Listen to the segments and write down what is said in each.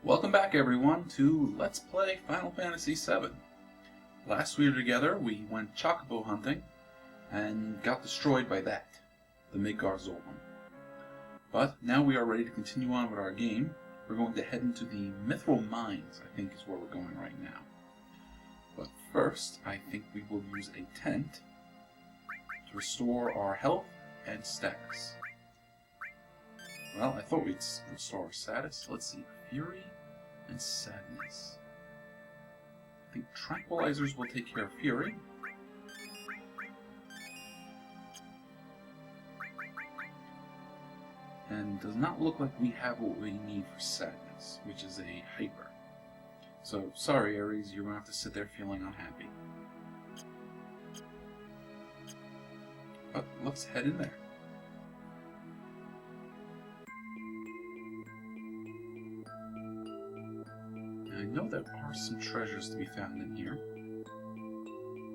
Welcome back everyone to Let's Play Final Fantasy VII. Last we were together, we went chocobo hunting and got destroyed by that, the Midgar Zolom. But now we are ready to continue on with our game. We're going to head into the Mythril Mines, I think is where we're going right now. But first, I think we will use a tent to restore our health and status. Well, I thought we'd restore our status. Let's see. Fury and sadness. I think tranquilizers will take care of fury. And does not look like we have what we need for sadness, which is a hyper. So, sorry Ares, you're going to have to sit there feeling unhappy. But let's head in there. I know there are some treasures to be found in here.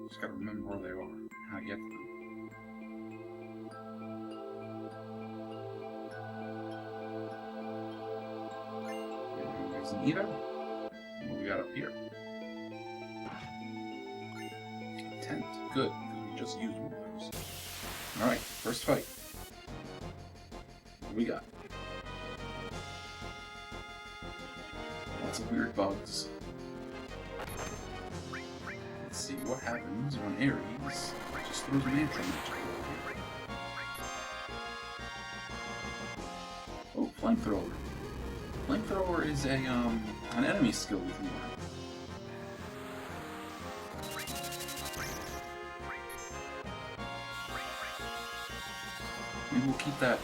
Just gotta remember where they are and how to get to them. And there's an eater. What we got up here? A tent. Good, because we just used one of those. Alright, first fight. What do we got? Lots of weird bugs. Let's see what happens when Ares just throws an antrim at you. Oh, flamethrower. Flamethrower is a an enemy skill we can learn. Maybe we'll keep that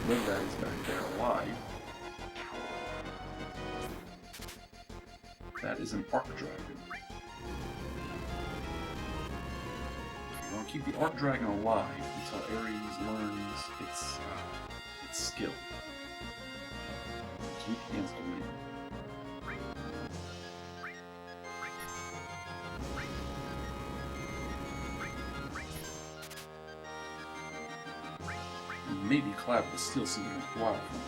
red guys back there alive. That is an Arc Dragon. We want to keep the Arc Dragon alive until Ares learns its skill. Keep against the wind. And maybe Cloud will steal something wild from it.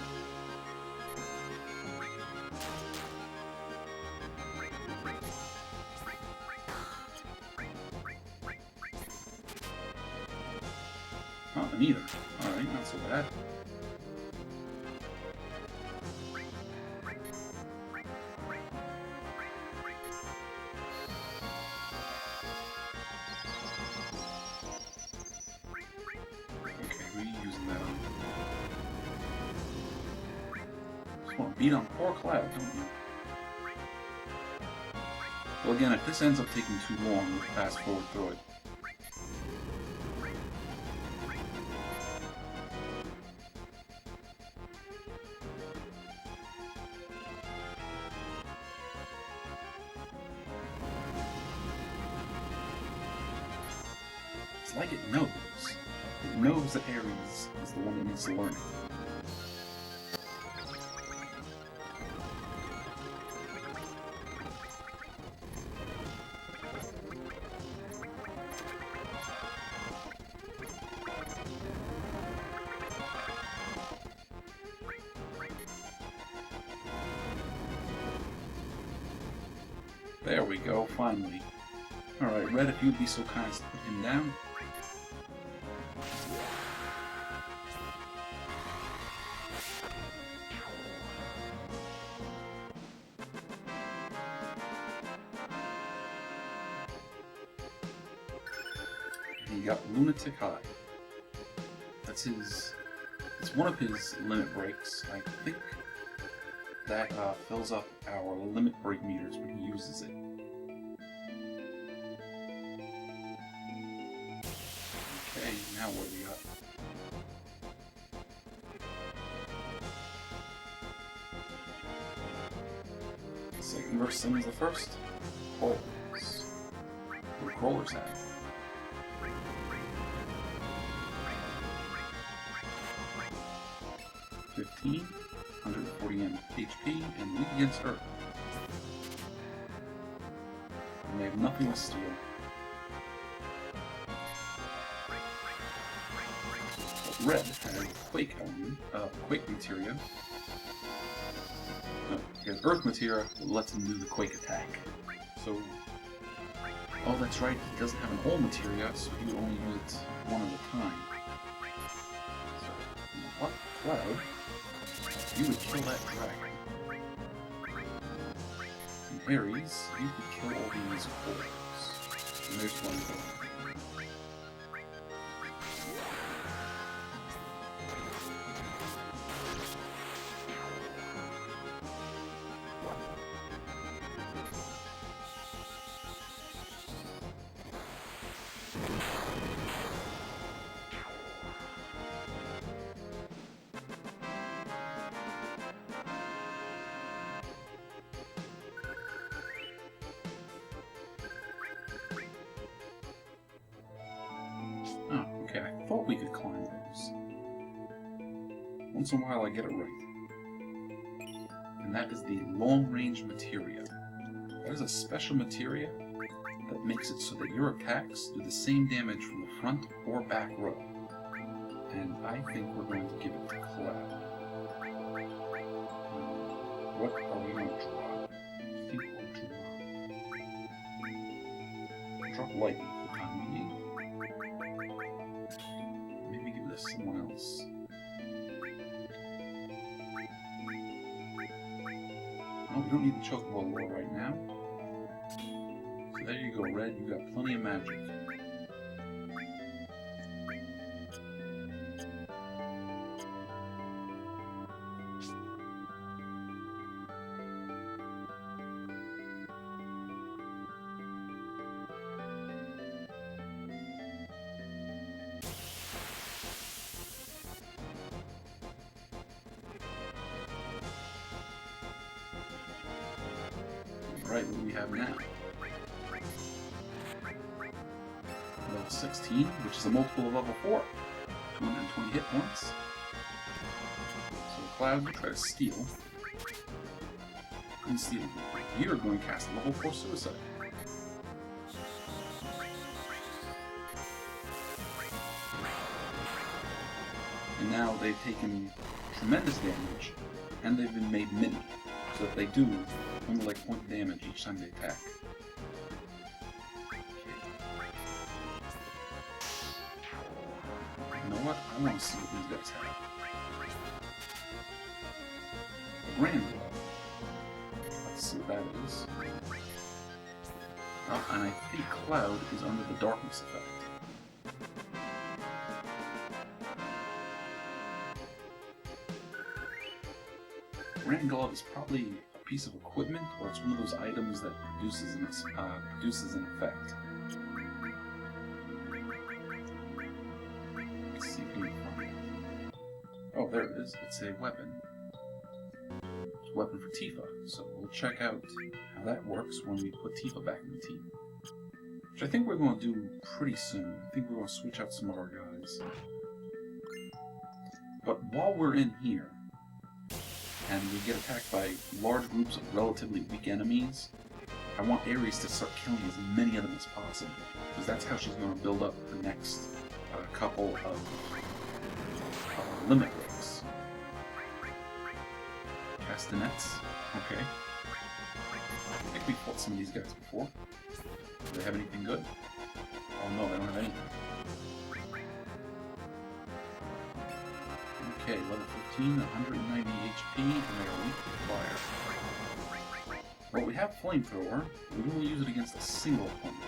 Oh, neither. Alright, not so bad. Okay, who are you using that on? Just want to beat on poor Cloud, don't you? Well, again, if this ends up taking too long, we'll fast forward through it. It's like it knows. It knows that Ares is the one that needs to learn it. There we go, finally. Alright, Red, if you'd be so kind as to put him down. And he got Lunatic High. That's his... It's one of his limit breaks. I think that fills up our limit break meters when he uses it. Okay, now what do we got? Second verse, same as the first. Crawlers. What do crawlers have? $15, 140 HP, and weak against Earth. And they have nothing to steal. Red has Quake element, Quake materia. No, he has Earth Materia that lets him do the Quake attack. So, oh, that's right, he doesn't have an All Materia, so he would only use it one at a time. So, you know what? Cloud, you would kill that dragon. And Ares, you could kill all these orbs. And there's one more. Oh, okay, I thought we could climb those. Once in a while I get it right. And that is the long-range materia. That is a special materia that makes it so that your attacks do the same damage from the front or back row. And I think we're going to give it to Cloud. What are we going to drop? I think we'll drop lightning for the time being. Maybe give this to someone else. Oh, we don't need the Chocobo lore right now. So there you go, Red. You got plenty of magic. Alright, what do we have now? Level 16, which is a multiple of level 4. 220 hit points. So Cloud, you try to steal. And steal. You're going to cast a level 4 Suicide. And now they've taken tremendous damage, and they've been made mini, so that they do only like point damage each time they attack. You know what? I want to see what these guys have. A Grand Glove. Let's see what that is. Oh, and I think Cloud is under the Darkness effect. Grand Glove is probably a piece of equipment, or it's one of those items that produces an effect. Let's see if we can find it. Oh, there it is. It's a weapon. It's a weapon for Tifa, so we'll check out how that works when we put Tifa back in the team. Which I think we're going to do pretty soon. I think we're going to switch out some of our guys. But while we're in here, and we get attacked by large groups of relatively weak enemies, I want Ares to start killing as many of them as possible, because that's how she's going to build up the next couple of limit breaks. Castanets, okay. I think we fought some of these guys before. Do they have anything good? Oh no, they don't have anything. Okay, level 15, 190 HP, and they are weak to fire. Well, we have Flamethrower, we can only use it against a single opponent.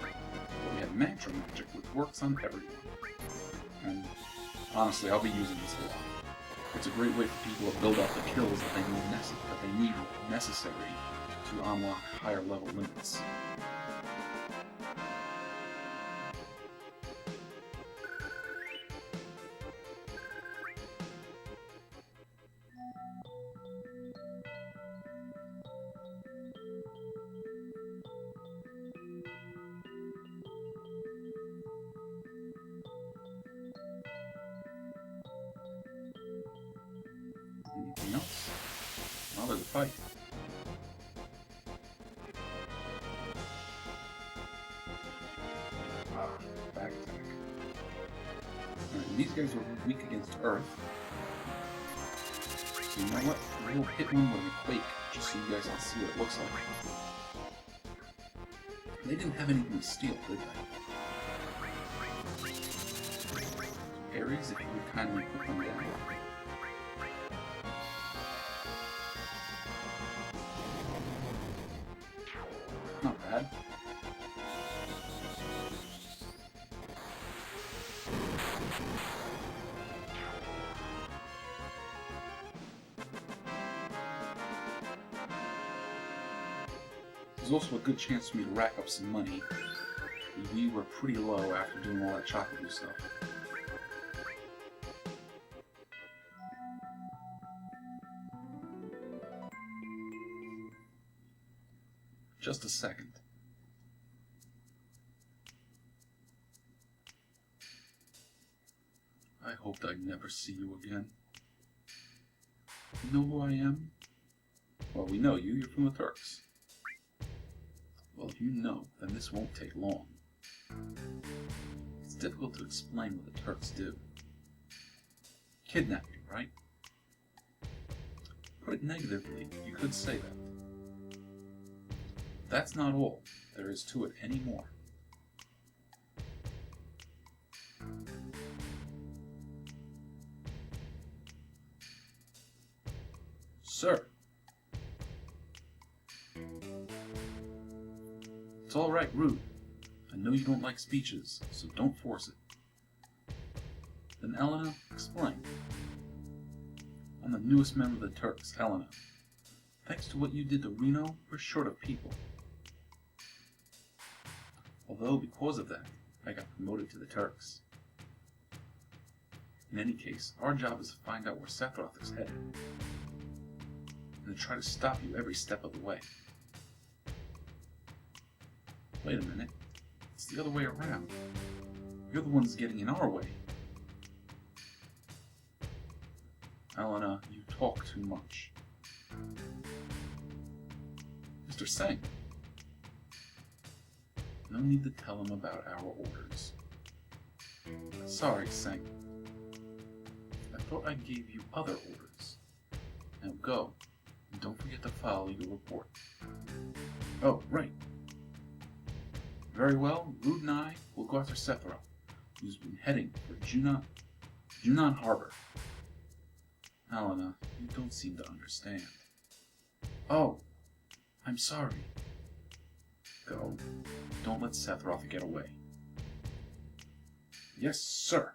But we have Mantra Magic, which works on everyone. And honestly, I'll be using this a lot. It's a great way for people to build up the kills that they need necessary to unlock higher level limits. Anything else? Well, there's a fight. Back attack. Alright, these guys are weak against Earth. You know what? We'll hit one with a quake, just so you guys can see what it looks like. They didn't have anything to steal, did they? Ares, if you would kindly put them down. Not bad. There's also a good chance for me to rack up some money. We were pretty low after doing all that chocolate stuff. Just a second. I hoped I'd never see you again. You know who I am? Well, we know you. You're from the Turks. Well, if you know, then this won't take long. It's difficult to explain what the Turks do. Kidnap you, right? Put it negatively, you could say that. That's not all there is to it anymore. Sir. It's all right, Rude. I know you don't like speeches, so don't force it. Then Elena, explain. I'm the newest member of the Turks, Elena. Thanks to what you did to Reno, we're short of people. Although, because of that, I got promoted to the Turks. In any case, our job is to find out where Sephiroth is headed, and to try to stop you every step of the way. Wait a minute, it's the other way around. You're the ones getting in our way. Elena, you talk too much. Mr. Sang. No need to tell him about our orders. Sorry, Sang. I thought I gave you other orders. Now go, and don't forget to follow your report. Oh, right. Very well, Rude and I will go after Sephiroth, who's been heading for Junon Harbor. Elena, you don't seem to understand. Oh, I'm sorry. Go. Don't let Sephiroth get away. Yes, sir.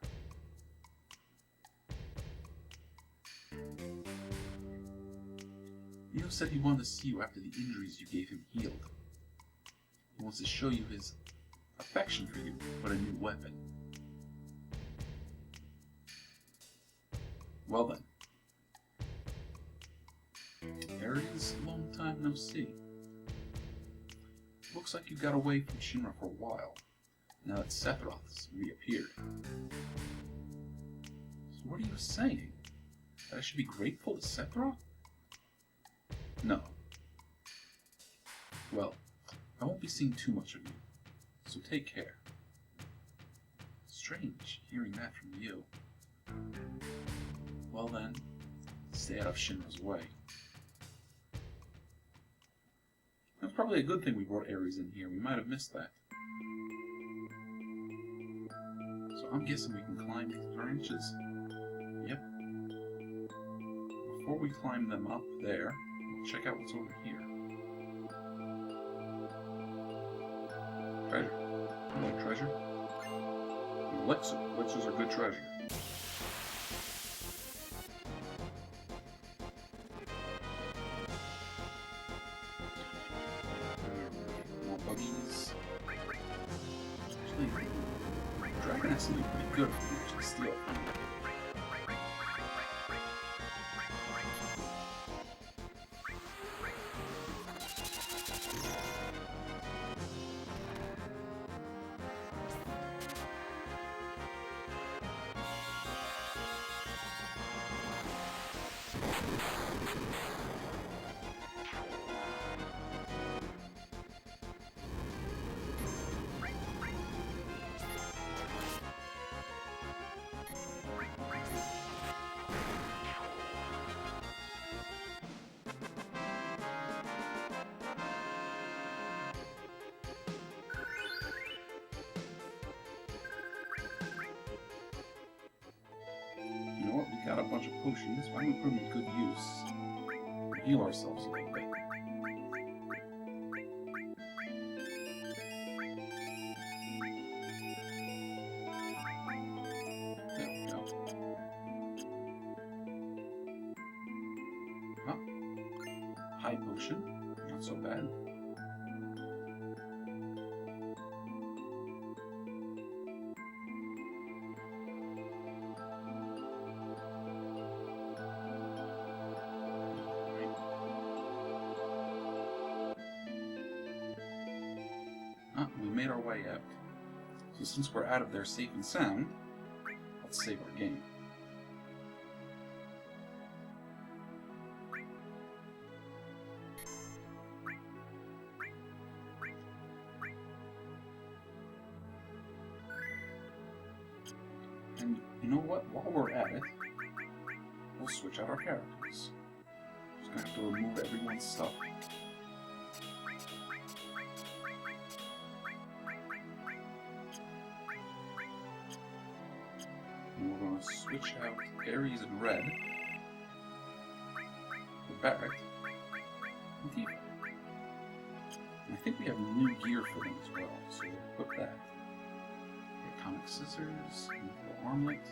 Neo said he wanted to see you after the injuries you gave him healed. He wants to show you his affection for you, but a new weapon. Well then. Ares, long time no see. Looks like you got away from Shinra for a while, now that Sephiroth's reappeared. So what are you saying? That I should be grateful to Sephiroth? No. Well, I won't be seeing too much of you, so take care. Strange hearing that from you. Well then, stay out of Shinra's way. That's probably a good thing we brought Ares in here. We might have missed that. So I'm guessing we can climb these branches. Yep. Before we climb them up there, we'll check out what's over here. Treasure. You like treasure? Elixir. Elixirs are good treasure. More buggies. Actually, Dragon has to be pretty good if we actually steal it from him. bunch of potions. Why don't we put them to good use? And heal ourselves a little bit. There we go. Huh? High potion. Not so bad. We made our way out. So since we're out of there safe and sound, let's save our game. And you know what? While we're at it, we'll switch out our characters. Just gonna have to remove everyone's stuff. And we're going to switch out Ares and Red for Barret and Tifa. And I think we have new gear for them as well, so we'll equip that. Atomic Scissors, Mythril Armlet.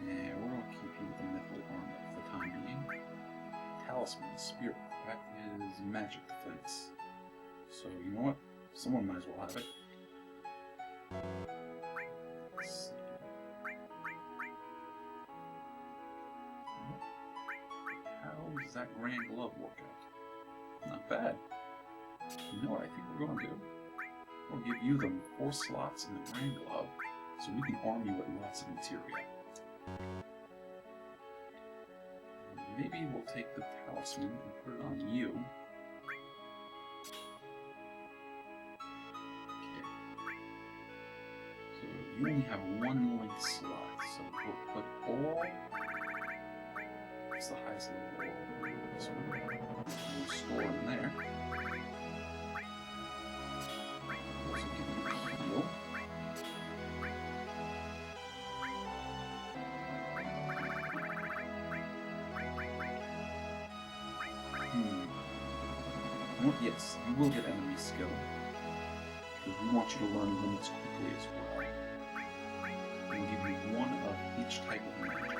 Yeah, we're going to keep you with the Mythril Armlet for the time being. Talisman, Spirit, that is magic defense. So, you know what? Someone might as well have it. Let's see. How does that Grand Glove work out? Not bad. You know what I think we're going to do? We'll give you the 4 slots in the Grand Glove, so we can arm you with lots of materia. Maybe we'll take the Talisman and put it on you. Okay. So you only have 1 link slot, so we'll put all... What's the highest level? So we'll store in there. Also give you a heal. Well, yes, you will get enemy skill. Because we want you to learn limits quickly as well. We'll give you 1 of each type of magic.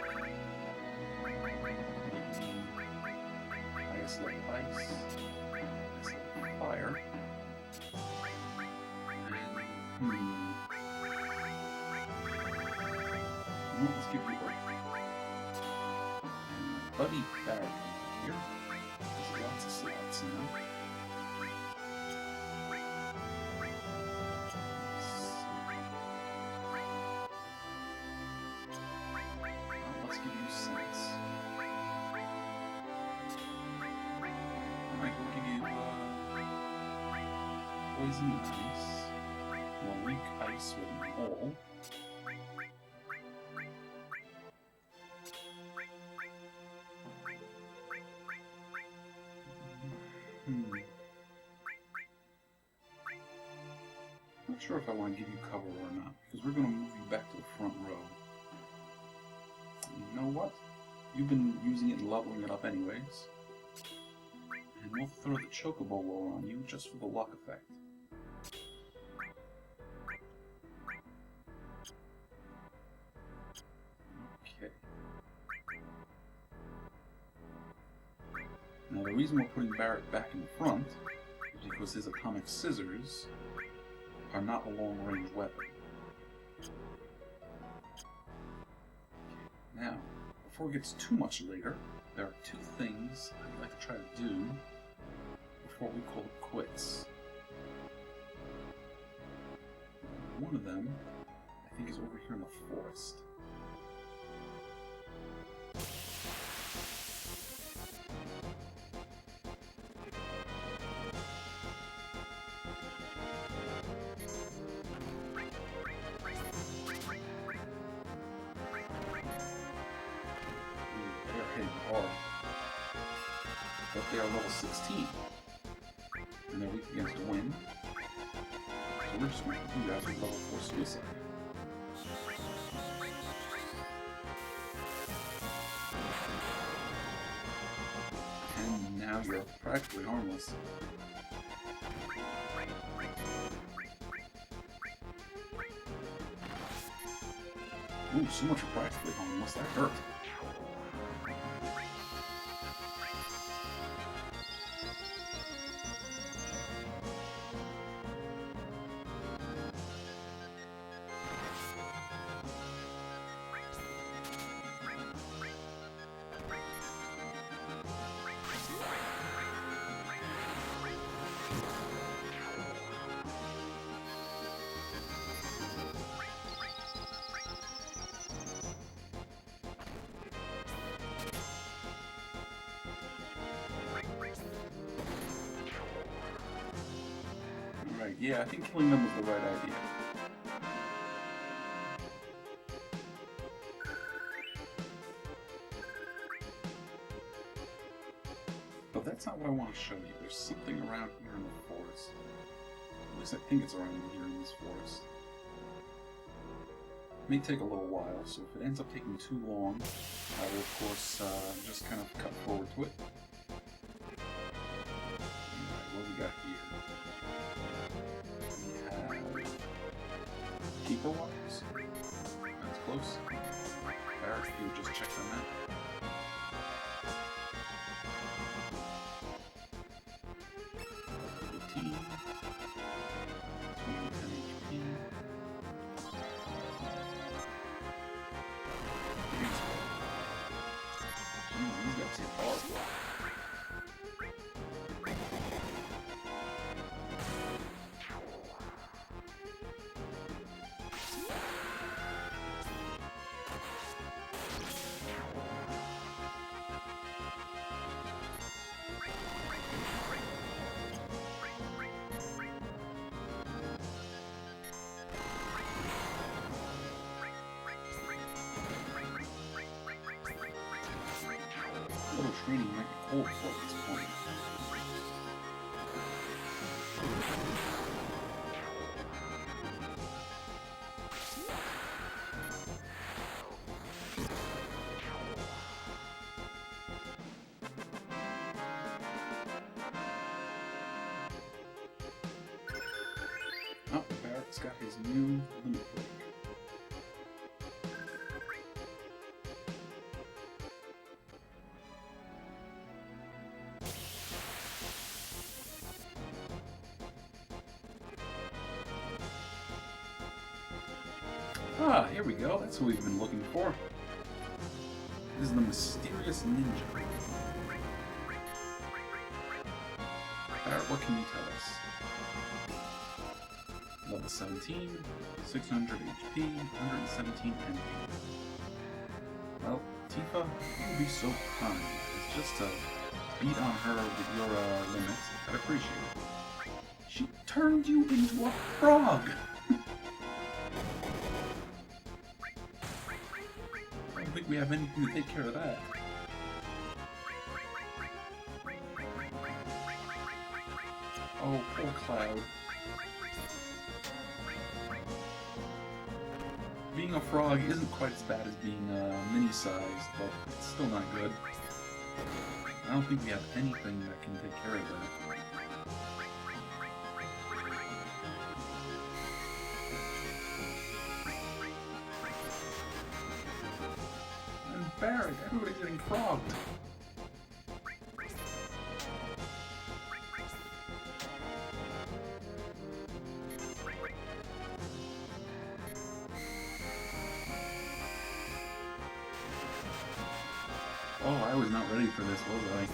Highest level ice, highest level fire, and let's give you earth. And my buddy Barret here. There's lots of slots now. Let's give you sense. Alright, we'll give you poison ice. We'll link ice with an all. Not sure if I want to give you cover or not, because we're going to move you back to the front row. You know what? You've been using it and leveling it up anyways. And we'll throw the Chocobo roll on you just for the luck effect. Okay. Now the reason we're putting Barret back in front is because his Atomic Scissors are not a long-range weapon. Now, before it gets too much later, there are 2 things I'd like to try to do before we call it quits. One of them, I think, is over here in the forest. But they are level 16, and they're weak against wind, so we're just going to do that with level 4 suicide. now you're practically harmless. Ooh, so much for practically harmless. That hurt. Right, yeah, I think killing them was the right idea. But that's not what I want to show you. There's something around here in the forest. At least I think it's around here in this forest. It may take a little while, so if it ends up taking too long, I will of course just kind of cut forward to it. Alright, what do we got here? Keeper wires. That's close. Barrett, you would just check on that. Routine. 210 HP. He's got some power. Little training might be cold for this point. Oh, Barrett's got his new limit break. Ah, here we go. That's who we've been looking for. This is the mysterious ninja. Barrett, what can you tell us? Level 17, 600 HP, 117 MP. Well, Tifa, you would be so kind as just to beat on her with your limits. I'd appreciate it. She turned you into a frog! I don't think we have anything to take care of that. Oh, poor Cloud. Being a frog isn't quite as bad as being mini-sized, but it's still not good. I don't think we have anything that can take care of that. And Barrett, everybody's getting frogged. Oh, I was not ready for this, was I?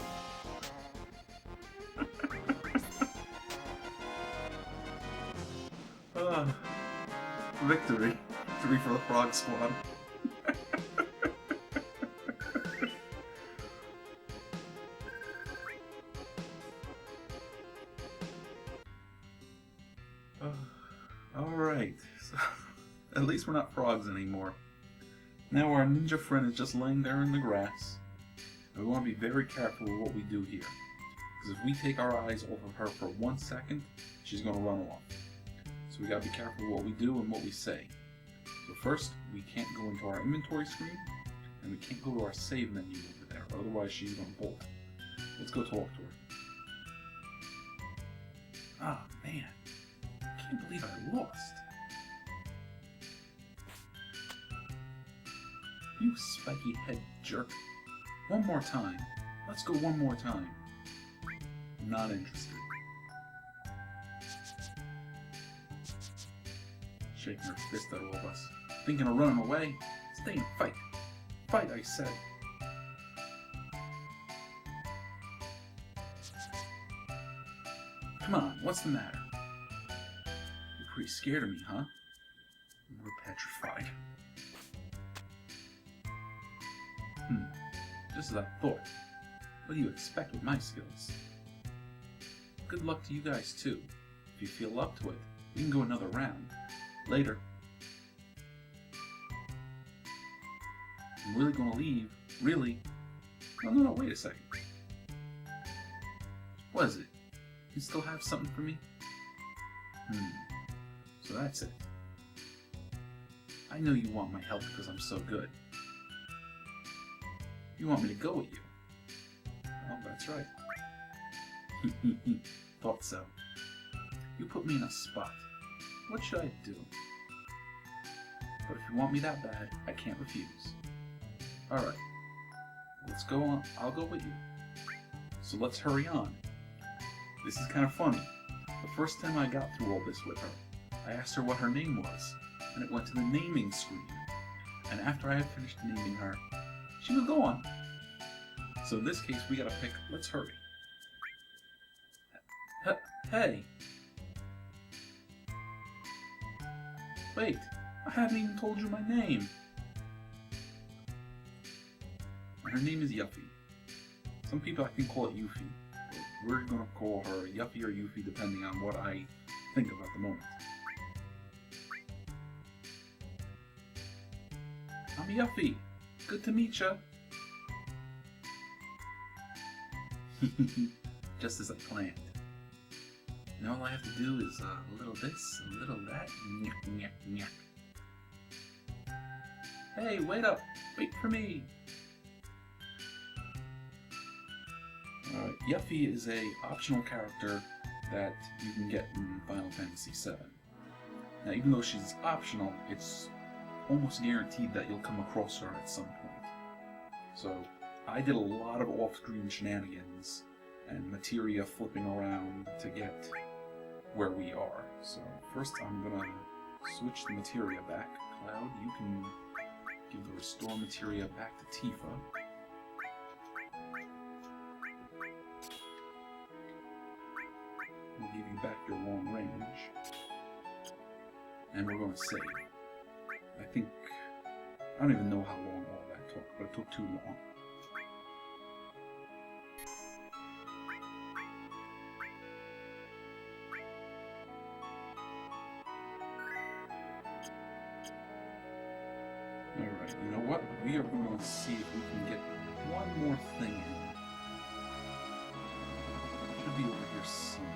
Victory. Victory for the Frog Squad. Alright, so at least we're not frogs anymore. Now our ninja friend is just laying there in the grass. And we want to be very careful with what we do here. Because if we take our eyes off of her for 1 second, she's going to run off. So we got to be careful with what we do and what we say. So first, we can't go into our inventory screen, and we can't go to our save menu over there, otherwise she's going to bolt. Let's go talk to her. Ah, man. I can't believe I lost. You spiky head jerk. One more time. Let's go one more time. Not interested. Shaking her fist at all of us. Thinking of running away? Stay and fight. Fight, I said. Come on, what's the matter? You're pretty scared of me, huh? We're petrified. Just as I thought. What do you expect with my skills? Good luck to you guys too. If you feel up to it, we can go another round. Later. I'm really gonna leave? Really? No, wait a second. What is it? You still have something for me? So that's it. I know you want my help because I'm so good. You want me to go with you? Oh, that's right. Thought so. You put me in a spot. What should I do? But if you want me that bad, I can't refuse. Alright. Let's go on. I'll go with you. So let's hurry on. This is kind of funny. The first time I got through all this with her, I asked her what her name was, and it went to the naming screen. And after I had finished naming her, she was gone. So in this case, we gotta pick, let's hurry. Hey! Wait, I haven't even told you my name. Her name is Yuffie. Some people I can call it Yuffie. But we're gonna call her Yuffie or Yuffie depending on what I think of at the moment. I'm Yuffie. Good to meet ya. Just as I planned. Now all I have to do is a little this, a little that. Nyah, nyah, nyah. Hey, wait up! Wait for me! Yuffie is a optional character that you can get in Final Fantasy VII. Now, even though she's optional, it's almost guaranteed that you'll come across her at some point. So, I did a lot of off-screen shenanigans and materia flipping around to get where we are. So, first I'm gonna switch the materia back. Cloud, you can give the restore materia back to Tifa. We'll give you back your long range. And we're going to save. I don't even know how long all that took, but it took too long. Alright, you know what? We are going to see if we can get one more thing in. Should be over here somewhere.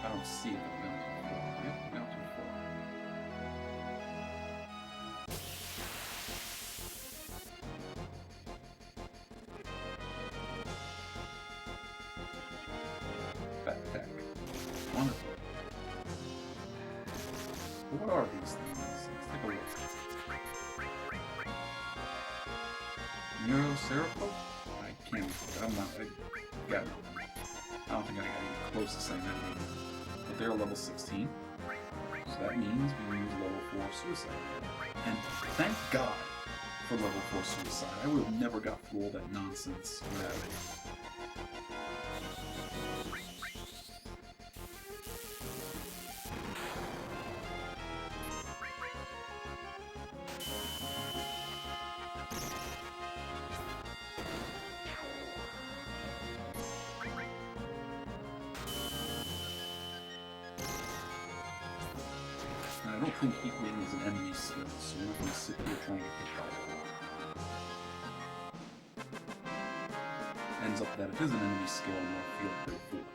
I don't see it. I've gone too far. Yep, I've gone too far. Backpack. Wonderful. What are these things? Let's take a look. Sephiroth? I can't. I'm not. I got nothing. I don't think I got even close to saying that. But they're level 16. So that means we use level 4 suicide. And thank God for level 4 suicide. I would have never got through all that nonsense without it. I don't think Heat Wing is an enemy skill, so we're not going to sit here trying to get that. Ends up that it is an enemy skill and we'll feel pretty foolish.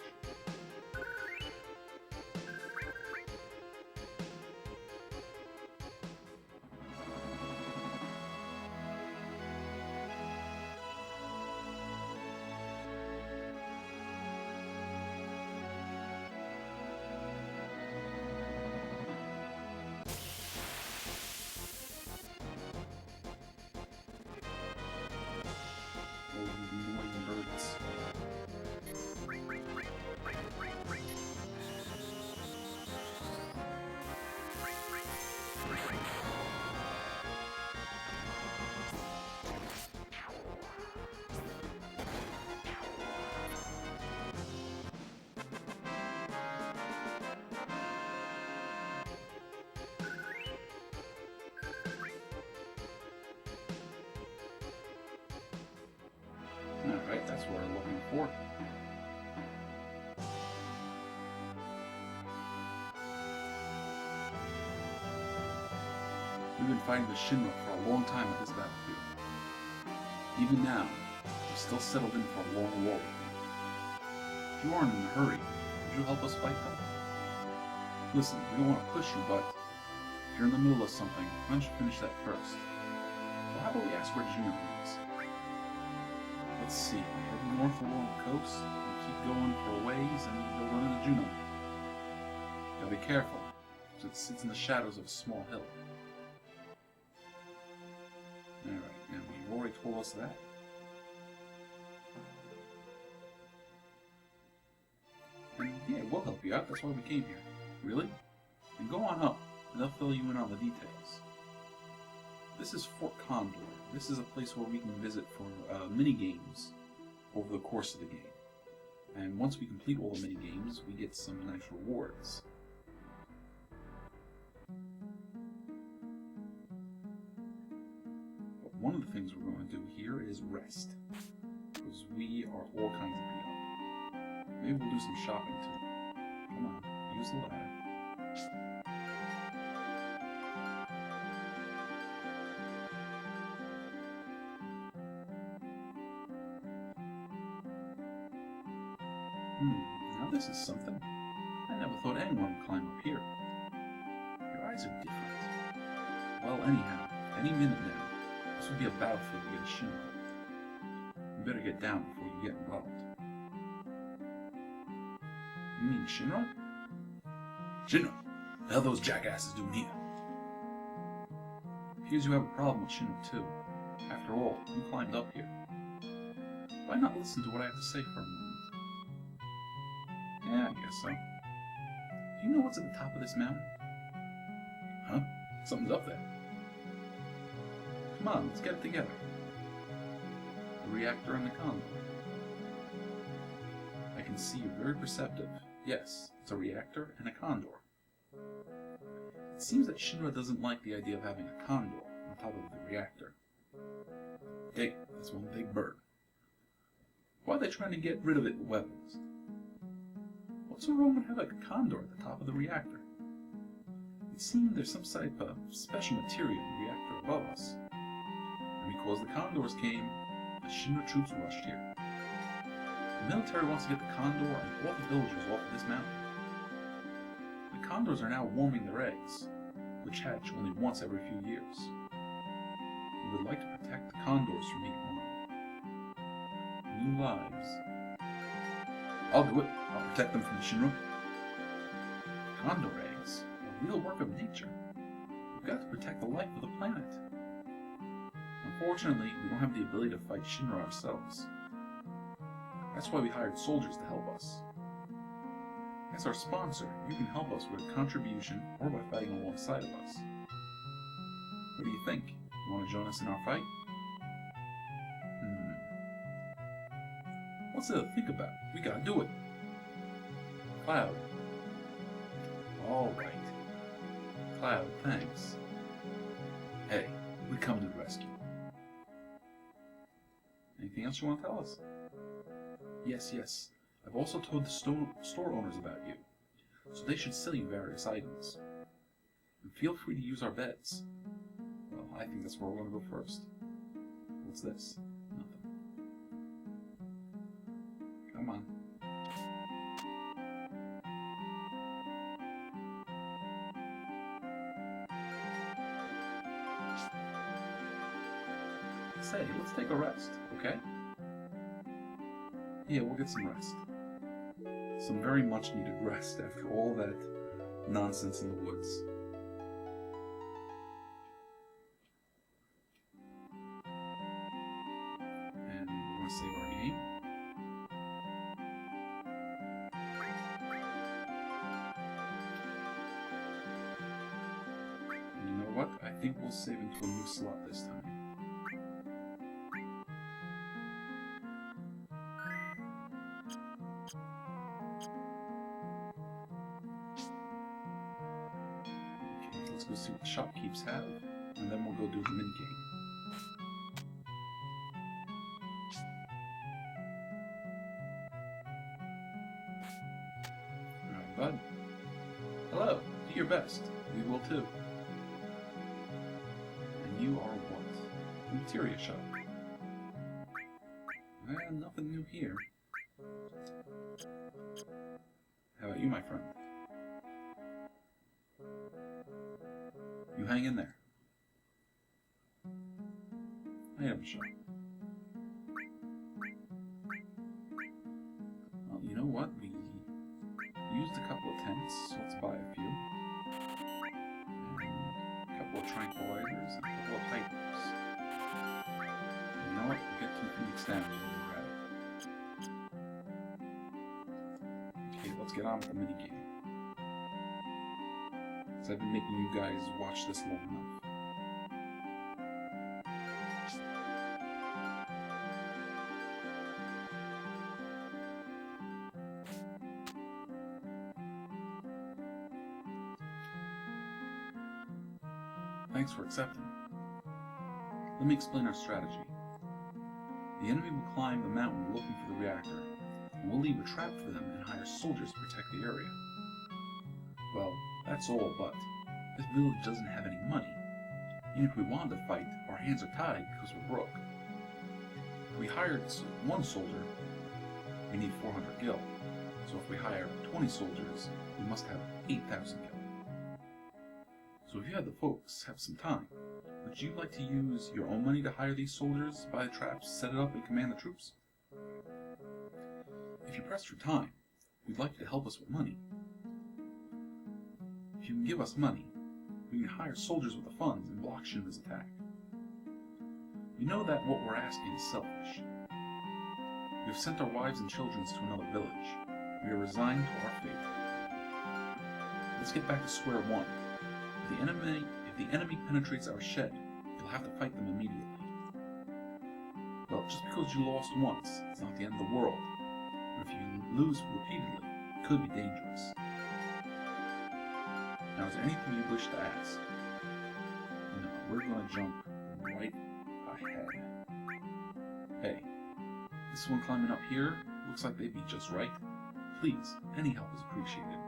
guess we're looking for it. We've been fighting the Shinra for a long time at this battlefield. Even now, we're still settled in for a long war with them. If you aren't in a hurry, would you help us fight them? Listen, we don't want to push you, but if you're in the middle of something, why don't you finish that first? Well, how about we ask where Junon is? Let's see, we head north along the coast, and keep going for a ways, and you'll run into Junon. Gotta be careful, because it sits in the shadows of a small hill. Alright, now you've already told us that. And yeah, we'll help you out, that's why we came here. Really? Then go on up, and they'll fill you in on the details. This is Fort Condor. This is a place where we can visit for mini-games over the course of the game. And once we complete all the mini-games, we get some nice rewards. But one of the things we're going to do here is rest. Because we are all kinds of beat up. Maybe we'll do some shopping too. Come on, use the ladder. Now this is something. I never thought anyone would climb up here. Your eyes are different. Well, anyhow, any minute now, this would be a battlefield against Shinra. You better get down before you get involved. You mean Shinra? Shinra? The hell those jackasses doing here? Appears you have a problem with Shinra too. After all, you climbed up here. Why not listen to what I have to say for a moment? Yeah, I guess so. Do you know what's at the top of this mountain? Huh? Something's up there. Come on, let's get it together. The reactor and the condor. I can see you're very perceptive. Yes, it's a reactor and a condor. It seems that Shinra doesn't like the idea of having a condor on top of the reactor. Hey, that's one big bird. Why are they trying to get rid of it with weapons? What's so wrong with having a condor at the top of the reactor? It seems there's some type of special material in the reactor above us. And because the condors came, the Shinra troops rushed here. The military wants to get the condor and all the villagers off of this mountain. The condors are now warming their eggs, which hatch only once every few years. We would like to protect the condors from being harmed. New lives. I'll do it. I'll protect them from the Shinra. Condor eggs, a real work of nature. We've got to protect the life of the planet. Unfortunately, we don't have the ability to fight Shinra ourselves. That's why we hired soldiers to help us. As our sponsor, you can help us with a contribution or by fighting alongside of us. What do you think? You want to join us in our fight? What's there to think about? We gotta do it. Cloud. All right. Cloud, thanks. Hey, we come to the rescue. Anything else you want to tell us? Yes. I've also told the store owners about you, so they should sell you various items. And feel free to use our beds. Well, I think that's where we're going to go first. What's this? Nothing. Come on. Say, let's take a rest, okay? Yeah, we'll get some rest. Some very much needed rest after all that nonsense in the woods. And we're going to save our game. And you know what? I think we'll save into a new slot this time. Let's go see what the shopkeepers have, and then we'll go do the minigame. bud. Hello, do your best. We will too. And you are what? Materia shop. Well, nothing new here. How about you, my friend? You hang in there. Item shop. Well, you know what? We used a couple of tents, so let's buy a few. And a couple of tranquilizers and a couple of hypers. You know what? We'll get 2 Phoenix down when we're at it. Okay, let's get on with the minigame. Because I've been making you guys watch this long enough. Thanks for accepting. Let me explain our strategy. The enemy will climb the mountain looking for the reactor, and we'll leave a trap for them and hire soldiers to protect the area. Well, that's all, but this village doesn't have any money. Even if we wanted to fight, our hands are tied because we're broke. If we hired 1 soldier, we need 400 gil. So if we hire 20 soldiers, we must have 8,000 gil. So if you had the folks have some time, would you like to use your own money to hire these soldiers, buy the traps, set it up, and command the troops? If you press for time, we'd like you to help us with money. If you can give us money, we can hire soldiers with the funds and block Shinra's attack. We know that what we're asking is selfish. We have sent our wives and children to another village. We are resigned to our fate. Let's get back to square one. If the enemy penetrates our shed, you'll have to fight them immediately. Well, just because you lost once, it's not the end of the world. But if you lose repeatedly, it could be dangerous. Now, is there anything you wish to ask? No, we're going to jump right ahead. Hey, this one climbing up here looks like they'd be just right. Please, any help is appreciated.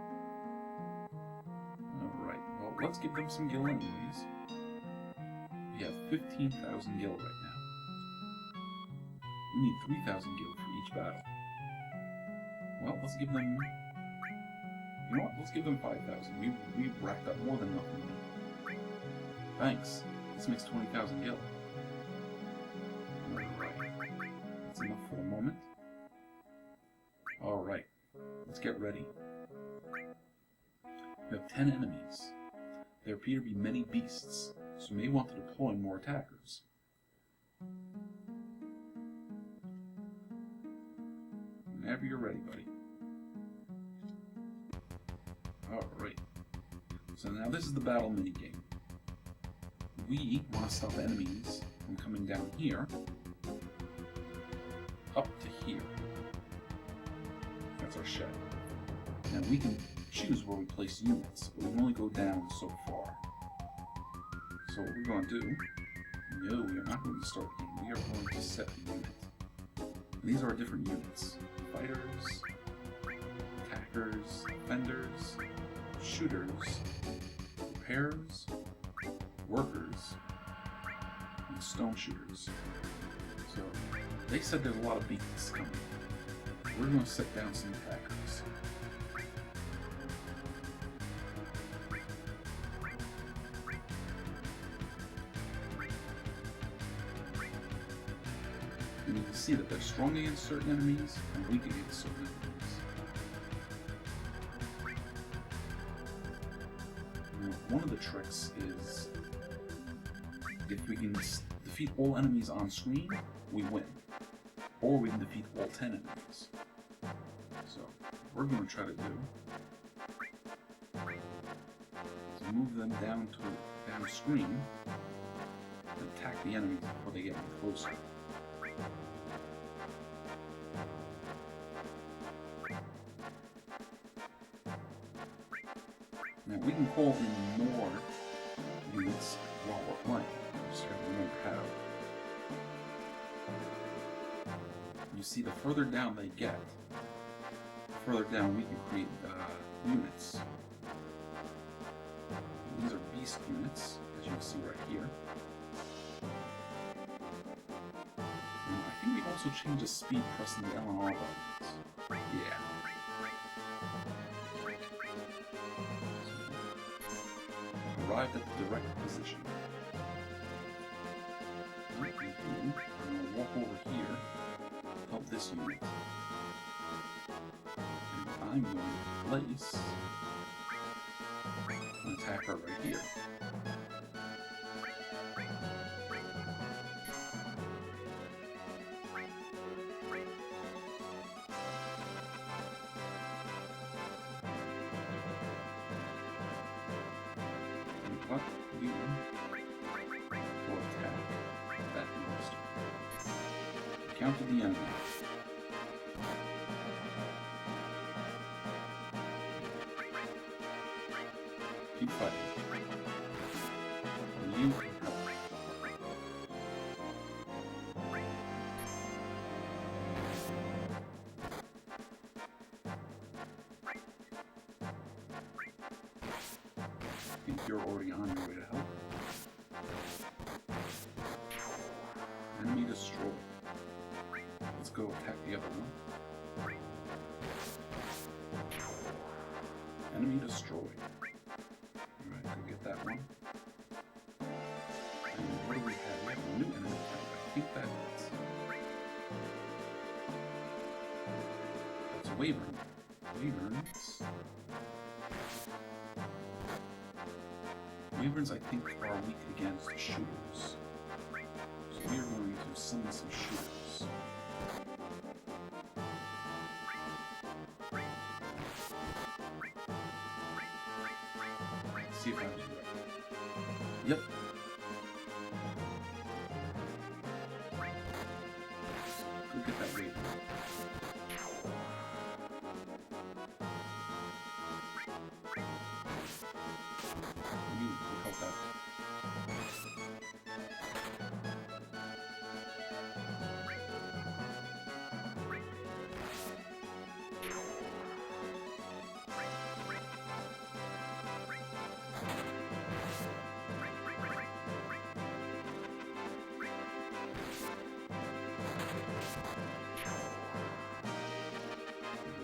Alright, well, let's give them some gil anyways. We have 15,000 gil right now. We need 3,000 gil for each battle. Well, let's give them... You know what? Let's give them 5,000. We've racked up more than enough money. Thanks. This makes 20,000 gil. Alright. That's enough for the moment. Alright. Let's get ready. We have 10 enemies. There appear to be many beasts, so we may want to deploy more attackers. Whenever you're ready, buddy. Alright. So now this is the battle minigame. We want to stop enemies from coming down here up to here. That's our shed. Now we can choose where we place units, but we can only go down so far. So what we're going to do, no, we are not going to start the game. We are going to set the unit. And these are our different units. Fighters, attackers, defenders, shooters, repairs, workers, and stone shooters. So they said there's a lot of beasts coming. We're going to set down some attackers. And you can see that they're strong against certain enemies and weak against certain enemies. One of the tricks is if we can defeat all enemies on screen, we win. Or we can defeat all 10 enemies. So, what we're going to try to do is move them down screen and attack the enemies before they get any closer. Now we can call in more units while we're playing. Just have to remember how. You see, the further down they get, the further down we can create units. These are beast units, as you can see right here. And I think we also changed the speed pressing the L and R buttons. Yeah. So, arrived at the direct position. I'm going to walk over here, help this unit. And I'm going to place an attacker right here. And what we will attack that monster. Counter the enemy. Keep fighting. And you can help. I think you're already on your way to help. Enemy destroyed. Let's go attack the other one. Enemy destroyed. Alright, go get that one. And what do we have? We have a new enemy type. I think that's a Wyvern. Wyverns, I think, are weak against shooters. So we are going to summon some shooters. See if I was right. Yep. Go get that Wyvern. You will help out.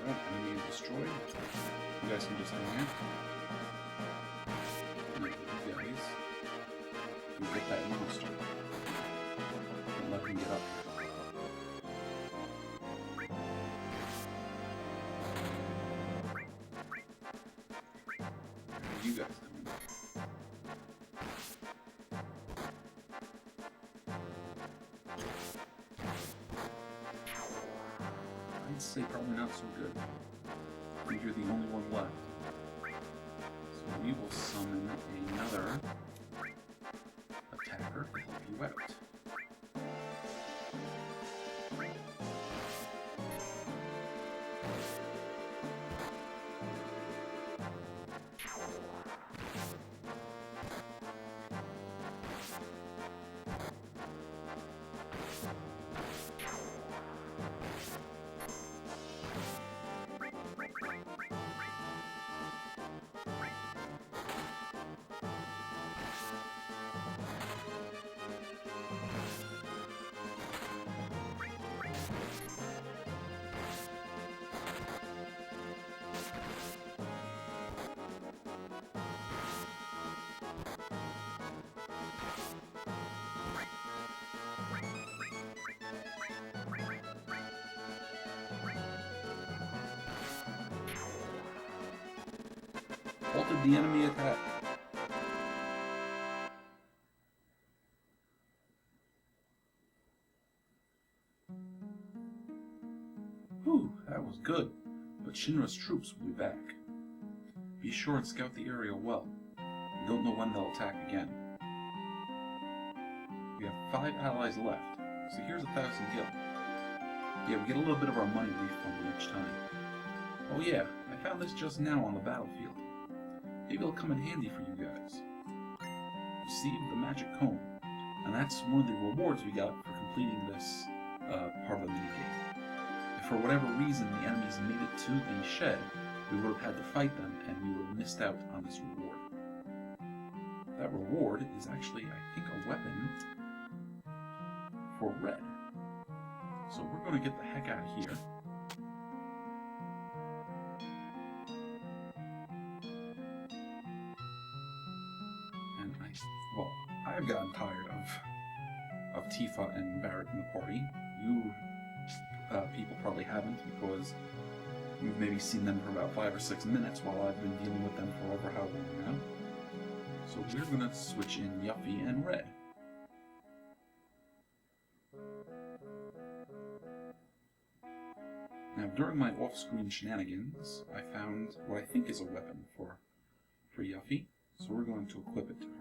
Alright, enemy is destroyed. You guys can just hang out. And you guys can get that monster. And let him get up here. And you guys come in. I'd say probably not so good. I think you're the only one left. So we will summon another attacker to help you out. Halted the enemy attack. Whew, that was good. But Shinra's troops will be back. Be sure and scout the area well. You don't know when they'll attack again. We have 5 allies left, so here's 1,000 gil. Yeah, we get a little bit of our money refunded each time. Oh yeah, I found this just now on the battlefield. Maybe it'll come in handy for you guys. Receive the magic comb, and that's one of the rewards we got for completing this part of the minigame. If for whatever reason the enemies made it to the shed, we would have had to fight them, and we would have missed out on this reward. That reward is actually, I think, a weapon for red. So we're going to get the heck out of here. And I've gotten tired of Tifa and Barrett in the party. You people probably haven't, because you've maybe seen them for about 5 or 6 minutes while I've been dealing with them for over how long now. So we're going to switch in Yuffie and Red. Now, during my off-screen shenanigans, I found what I think is a weapon for Yuffie, so we're going to equip it to her.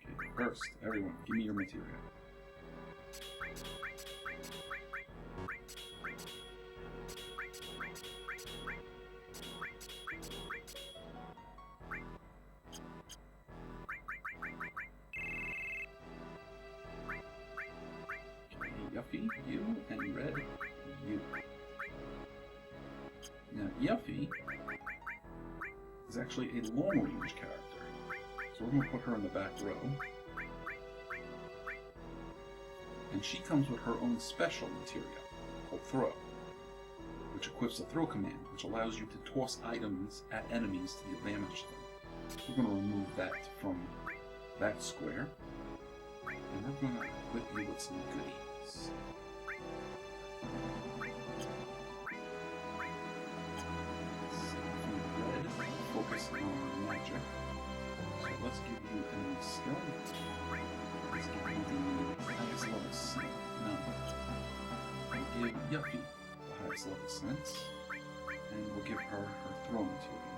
Okay, first, everyone, give me your materia. Yuffie, you, and Red, you. Now, Yuffie is actually a long-range character, so we're going to put her in the back row. And she comes with her own special materia, called Throw, which equips a throw command, which allows you to toss items at enemies to deal damage to them. We're going to remove that from that square, and we're going to equip you with some goodies. Red, focus on magic. So let's give you enemy skill. Let's give you the highest level sense. No. We'll give Yuffie the highest level sense. And we'll give her her throw material.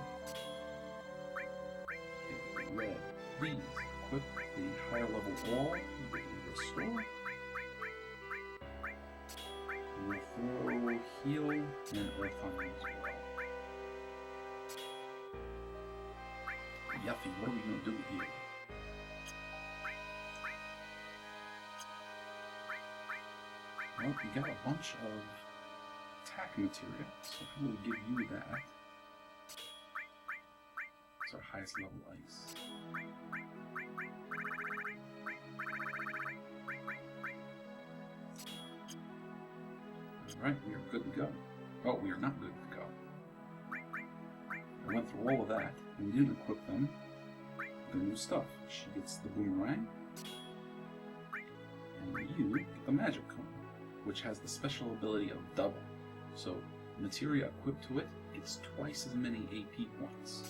Okay, Red, please equip the higher level wall. Restore. Throw, heal, and earth hunger as well. Yuffie, what are we going to do with you? Well, we got a bunch of attack material, so we'll give you that. It's our highest level ice. Alright, we are good to go. Oh, we are not good to go. I went through all of that, and we didn't equip them with the new stuff. She gets the boomerang, and you get the magic cone, which has the special ability of double. So, materia equipped to it gets twice as many AP points.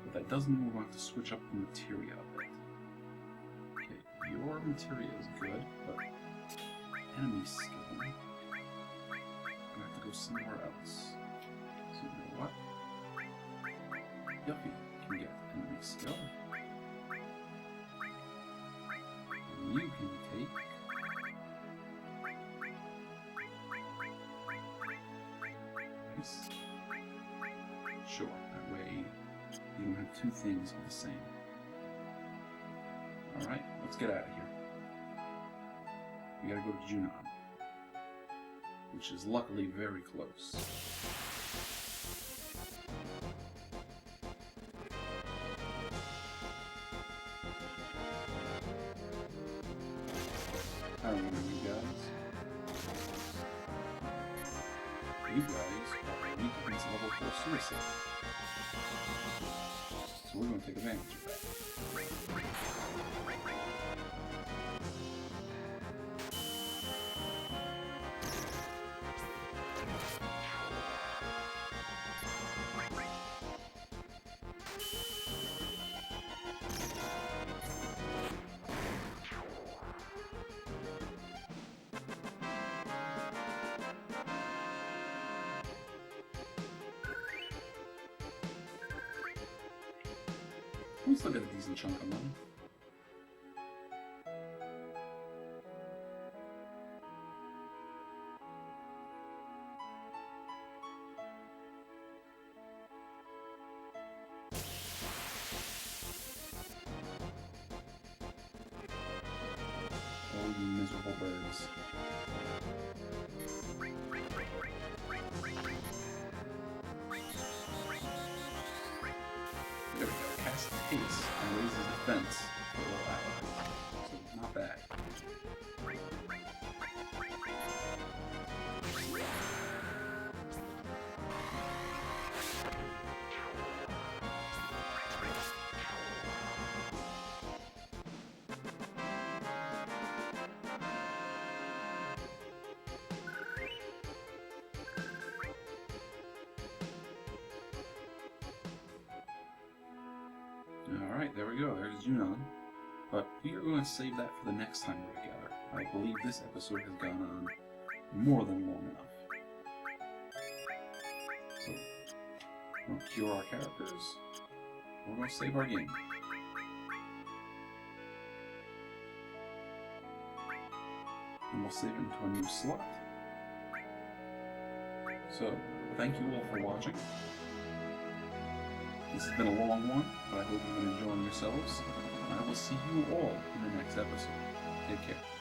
But that doesn't mean we want to switch up the materia a bit. Okay, your materia is good, but enemy skill, I have to go somewhere else. So you know what? Yuffie can get enemy skill. And you can take nice. Sure, that way you don't have two things of the same. Alright, let's get out of here. We gotta go to Junon, which is luckily very close. I remember you guys. You guys are weak against level 4 suicide. So we're going to take advantage of that. We still get a decent chunk of money. Oh miserable birds. There we go. Cast Haste and raises defense for a little ally. So not bad. Alright, there we go. There's Junon. But we are going to save that for the next time we're together. I believe this episode has gone on more than long enough. So, we're going to cure our characters. We're going to save our game. And we'll save it into a new slot. So, thank you all for watching. This has been a long one, but I hope you've been enjoying yourselves. I will see you all in the next episode. Take care.